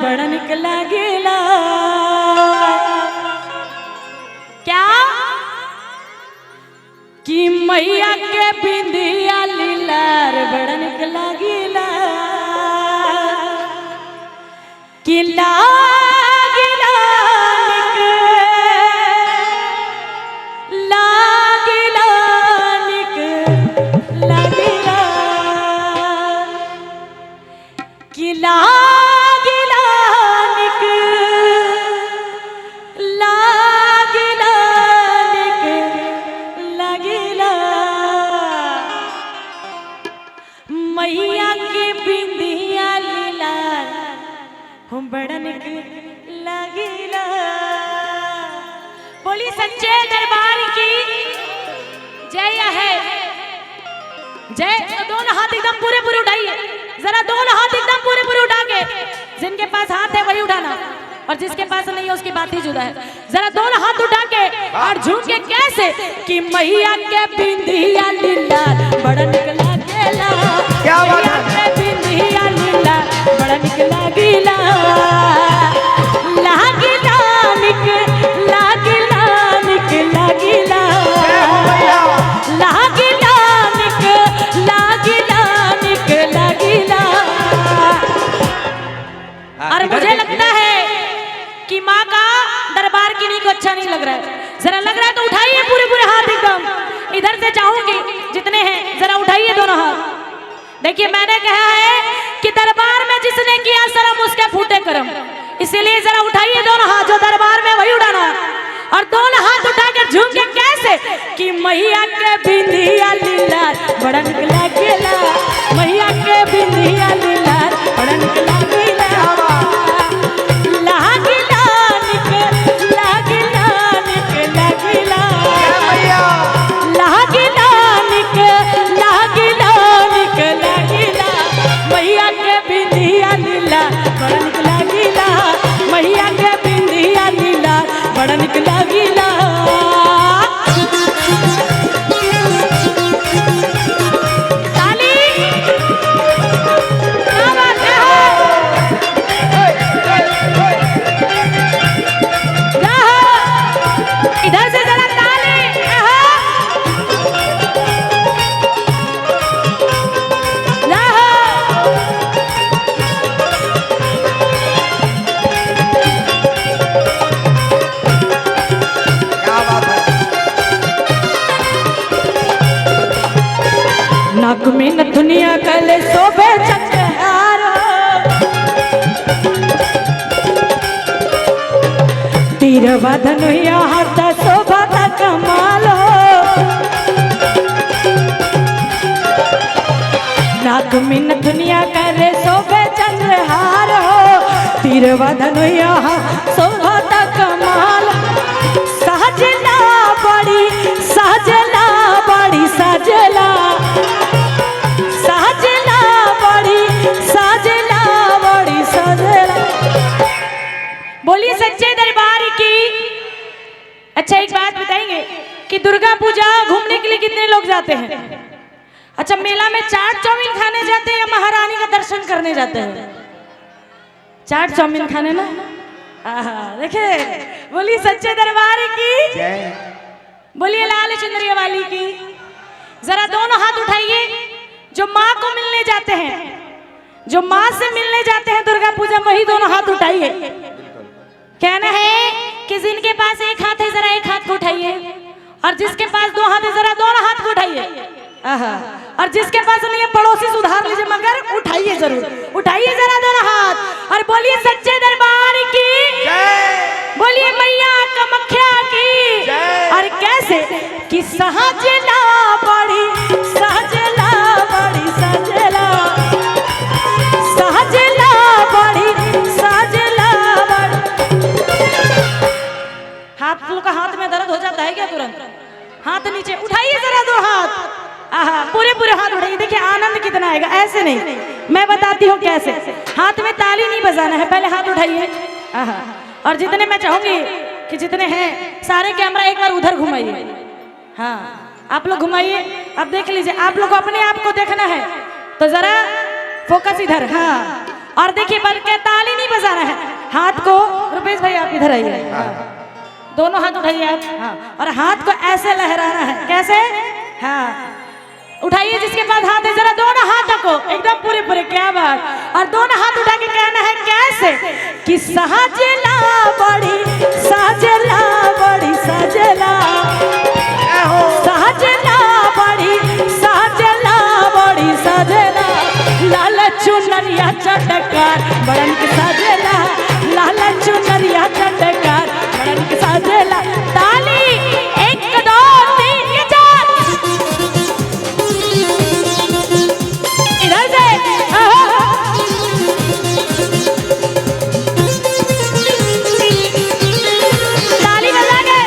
बड़ा निकला गेला। क्या कि मैया के बिंदिया लीलार बड़ा निकला गेला। कि मैया के बिंदिया लीलार हम बड़ा निकला गेला। बोली सच्चे दरबार की जय है जय। तो दोनों हाथ एकदम पूरे पूरे उठाइए, जरा दोनों हाथ एकदम पूरे पूरे उठा के, जिनके पास हाथ है वही उठाना और जिसके पास नहीं है उसकी बात ही जुदा है। जरा दोनों हाथ उठा के और झूम के कैसे कि मैया के बिंदिया लीलार बड़ा निकला गेला। क्या बात है? मैया के बिंदिया लीलार बड़ा निकला गेला। लागिला निकला गेला निकला गेला। लागिला निकला गेला निकला गेला। और मुझे लगता है कि माँ का दरबार किन्हीं को अच्छा नहीं लग रहा है। जरा लग रहा है तो उठाइए पूरे पूरे हाथ एकदम। इधर से चाहूंगी जितने हैं जरा उठाइए दोनों हाथ। देखिए मैंने कहा है कि दरबार में जिसने किया शर्म उसके फूटे करम, इसीलिए जरा उठाइए दोनों हाथ, जो दरबार में वही उठाना और दोनों हाथ उठाकर झूम के कैसे कि मैया के बिंदिया लीलार बड़ा निकला गेला। मैया के बिंदिया लीलार बड़ा निकला गेला। बड़ा निकला गेला। ताली क्या बात है। इधर से जरा ताली। नाक में नथुनिया गले शोभे चक्रहार। तीरवा धनुया हाथ शोभा का कमाल हो। नाक में नथुनिया गले शोभे चक्रहार हो। तीरवा धनुया हाथ शोभा का कमाल। सहजला बड़ी सहजला बड़ी सजला। बोलिए सच्चे दरबार की। अच्छा एक बात बताएंगे कि दुर्गा पूजा घूमने के लिए कितने लोग जाते हैं? अच्छा मेला में चाट चाउमीन खाने जाते हैं या महारानी का दर्शन करने जाते हैं? चाट चाउमीन खाने ना। देखे बोलिए सच्चे दरबार की। बोलिए लाल चुनरिया वाली की। जरा दोनों हाथ उठाइए जो माँ को मिलने जाते हैं, जो माँ से मिलने जाते हैं दुर्गा पूजा, वही दोनों हाथ उठाइए। कहना है कि जिनके पास एक हाथ है जरा एक हाथ को उठाइए और जिसके पास दो हाथ है जरा दोनों हाथ को उठाइए। और जिसके पास नहीं है पड़ोसी से उधार लीजिए मगर उठाइए जरूर। उठाइए जरा दोनों हाथ और बोलिए सच्चे दरबार की। बोलिए मैया कामाख्या की। और कैसे कि सहजला बड़ी सहजला बड़ी सजला। सहजला बड़ी सहजला बड़ी। आप लोग का हाथ में दर्द हो जाता है क्या तुरंत? हाथ नीचे उठाइए जरा दो हाथ। पूरे पूरे हाथ उठाइए। देखिए आनंद कितना आएगा। ऐसे नहीं, मैं बताती हूँ कैसे। हाथ में ताली नहीं बजाना है, पहले हाथ उठाइए। और जितने मैं चाहूंगी कि जितने हैं सारे कैमरा एक बार उधर घुमाइए। हाँ आप लोग घुमाइए। अब देख लीजिए, आप लोग को अपने आप को देखना है तो जरा फोकस इधर। हाँ और देखिए बल के ताली नहीं बजा रहे हैं, हाथ को रुपेश भाई आप इधर आइए, दोनों हाथ उठाइए आप, हाँ, और हाथ को ऐसे लहराना है, कैसे, हाँ उठाइए जिसके पास हाथ है, जरा दोनों हाथों को एकदम पूरे पूरे, क्या बात, और दोनों हाथ उठा के कहना है कैसे कि साजला बड़ी साजला बड़ी साजला साजला बड़ी साजला बड़ी साजला लाल चुनरिया चटकार बड़न के साजला लाल चुनरिया चटकार बड़न के साजला। ताली 1 2 3 4 इधर से ताली बजा के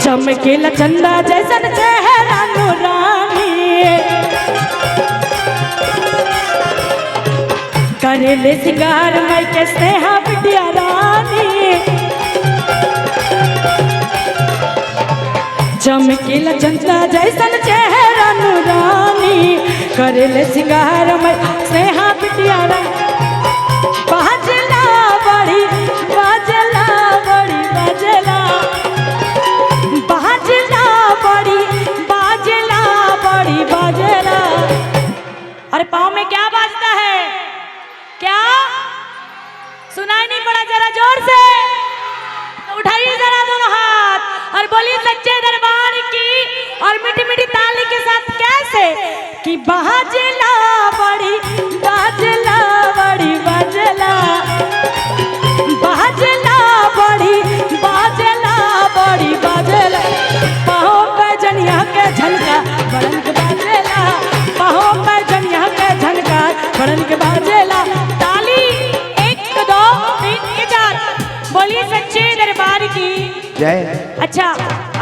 चमकेला चंदा जैसन चेहरा नूरानी करेले सिंगार मई के स्नेहा बिटिया रानी। चमकेला चंदा जैसन चेहरा नूरानी करेले सिंगार मई स्नेहा बिटिया रानी। बाजला बड़ी बाजला बड़ी बाजला बाजला बड़ी बाजला बड़ी बाजला। अरे पाँव में क्या बाजता है, क्या सुनाई नहीं पड़ा, जरा जोर से उठाइए जरा दोनों हाथ और बोलिए सच्चे दरबार की, और मीठी मीठी ताली के साथ कैसे कि बाजला बड़ी बाजला बड़ी बाजला बाजला बड़ी बाजला बड़ी बाजला। पाँव पे जनिया के झनका बड़न के बाजला पाँव पे जनिया के झनका बड़न के बाजला। ताली 1 2 3 4 बोलिए सच्चे दरबार की जय। अच्छा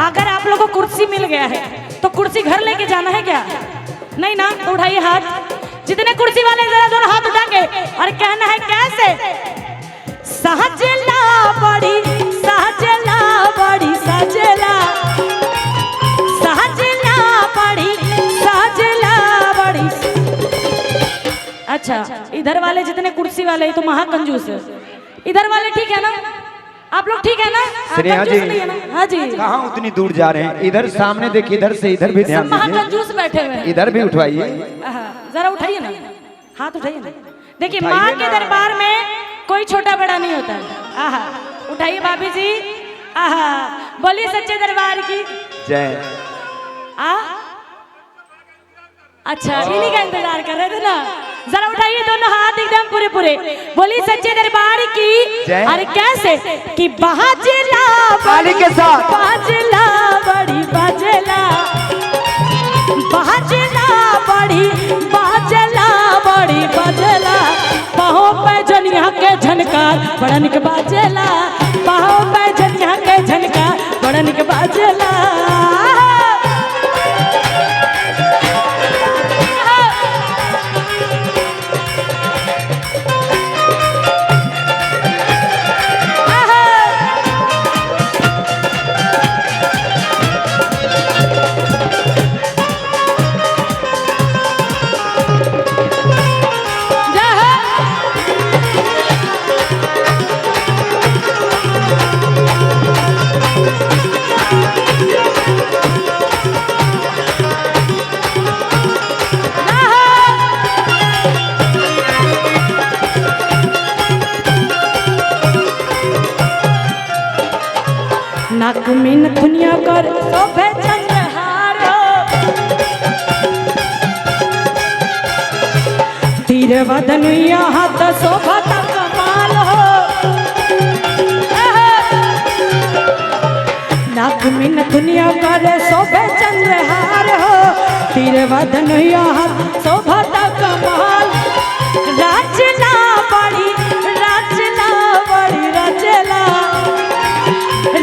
अगर आप लोगों को कुर्सी मिल गया है तो कुर्सी घर लेके जाना है क्या, नहीं ना, तो उठाइए हाथ, जितने कुर्सी वाले जरा दोनों हाथ उठाएंगे और कहना है कैसे साजला बड़ी साजला बड़ी साजला साजला बड़ी साजला बड़ी। अच्छा इधर वाले जितने कुर्सी वाले तो महाकंजूस है, इधर वाले ठीक है ना, आप लोग ठीक है ना, स्नेहा जी नहीं है ना? हाँ जी कहाँ उतनी दूर जा रहे हैं, इधर सामने देखिए, इधर से इधर भी ध्यान दीजिए, महाकंजूस बैठे हुए हैं, इधर भी उठवाइए, जरा उठाइए ना हाथ, उठाइए ना। देखिए माँ के दरबार में कोई छोटा बड़ा नहीं होता है। आहा उठाइए भाभी जी, आहा बोलिए सच्चे दरबार की जय। अच्छा इन्हीं का इंतजार कर रहे थे ना, जरा उठाइए दोनों हाथ एकदम पूरे पूरे, बोलिए सच्चे दरबार की। अरे कैसे कि बाजला ताली के साथ बाजला बड़ी बाजला बाजला बड़ी बाजला बड़ी बाजला। पाँव पे जनिया के झनकार बड़न के बाजला पाँव पे जनिया के झनकार बड़न के बाजला। नाक में नथुनिया कर शोभे चंद्रहारो तीर वदनुया हाथ शोभा कमाल हो। नाक में नथुनिया कर शोभे चंद्रहार हो तीर वदनुया हाथ शोभा कमाल। राजला बड़ी राजला बड़ी राजला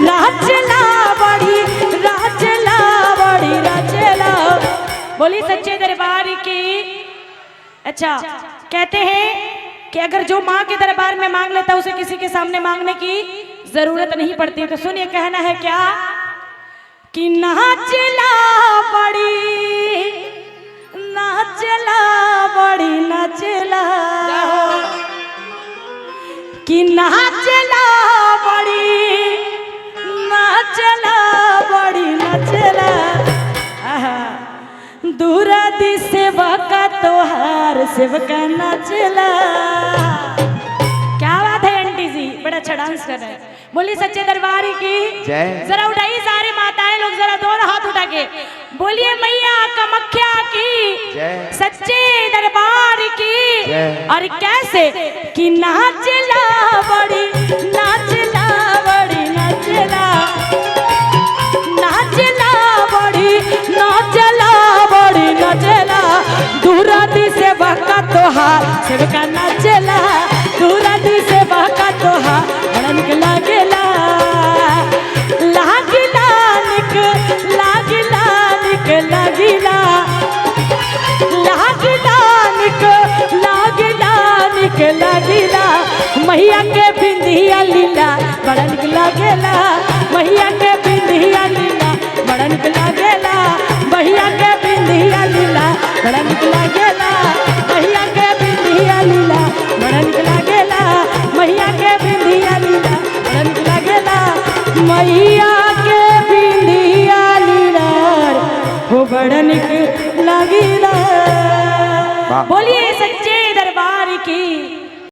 राजला बड़ी राजला बड़ी राजला। बोली सच्चे दरबार की। अच्छा, कहते हैं कि अगर जो माँ के दरबार में मांग लेता उसे किसी के सामने मांगने की जरूरत नहीं पड़ती। तो सुनिए, कहना है क्या कि नाचला बड़ी नाचला बड़ी नाचला कि नाचला बड़ी नाचला बड़ी नाचला दूरा दी सेवा का तोहार सेवका नाचला। क्या बात है आंटी जी, बड़ा अच्छा डांस कर रहे हैं। बोली सच्चे दरबार की जय। जरा उठाइए सारे माताएं लोग, जरा दोनों हाथ उठा के बोलिए मैया कामाख्या की जय। सच्चे दरबार की जय। और कैसे कि नाचला बड़ी नाचला बड़ी नाचला नाचला बड़ी नाचला बड़ी नाचला दूरा दी से बका तोहार सेवका नाचला दूरा दी से बका तोहार बड़ा निक लागेला लागिला निक लागिला निक लागिला लागिला निक लागिला निक लागिला मैया के बिंदिया लीला बड़ा निक लागेला मैया के बिंदिया लीला बड़ा निक लागेला मैया के बिंदिया लीला बड़ा निक लागेला मैया के बिंदिया लीला बड़ा निक लागेला मैया के बिंदिया लीला बड़ा निक लागेला मैया के बिंदिया लीला हो बड़ा निक लागेला। बोलिए सच्चे दरबार की।